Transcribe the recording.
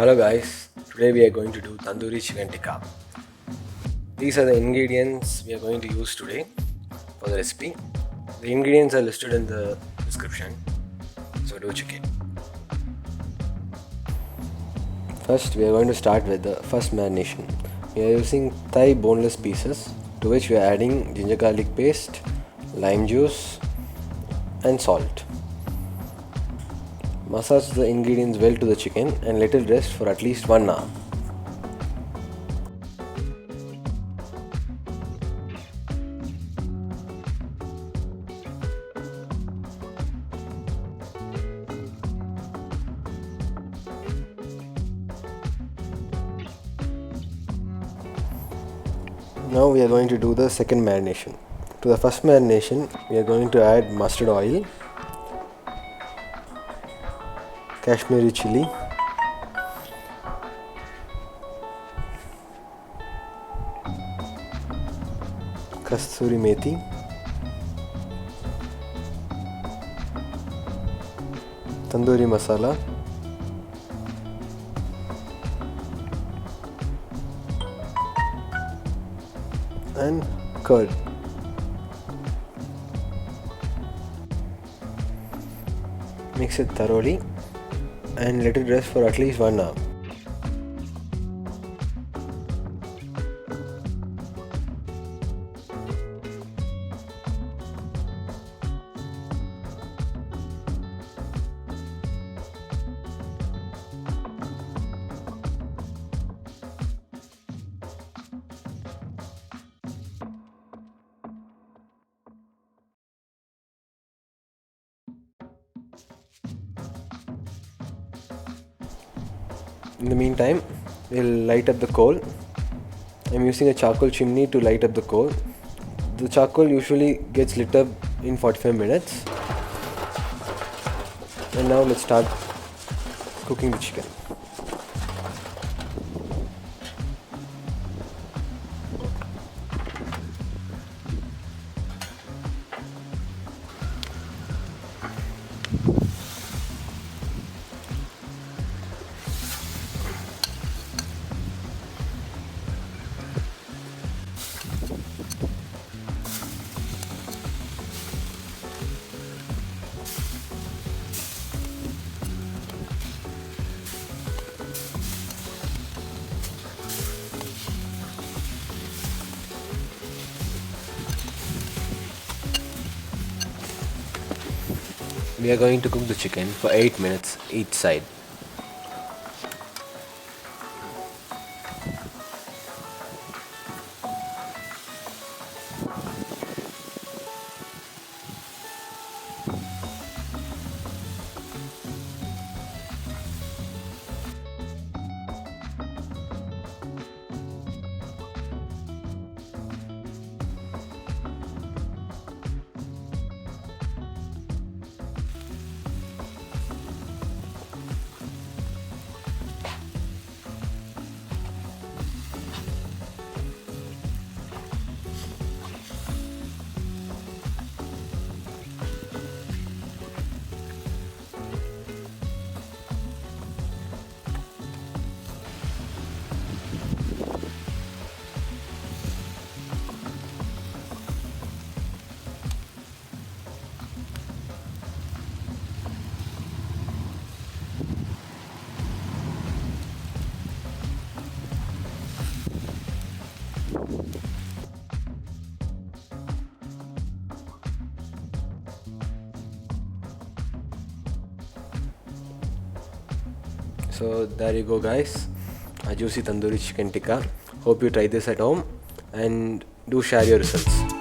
Hello guys, today we are going to do Tandoori Chicken Tikka. These are the ingredients we are going to use today for the recipe. The ingredients are listed in the description, so do check it. First we are going to start with the first marination. We are using thigh boneless pieces, to which we are adding ginger garlic paste, lime juice and salt. Massage the ingredients well to the chicken and let it rest for at least 1 hour. Now we are going to do the second marination. To the first marination, we are going to add mustard oil, Kashmiri Chilli, Kasuri Methi, Tandoori masala, and curd. Mix it thoroughly and let it rest for at least 1 hour. In the meantime, we'll light up the coal. I'm using a charcoal chimney to light up the coal. The charcoal usually gets lit up in 45 minutes. And now let's start cooking the chicken. We are going to cook the chicken for 8 minutes each side. So there you go guys, a juicy tandoori chicken tikka. Hope you try this at home and do share your results.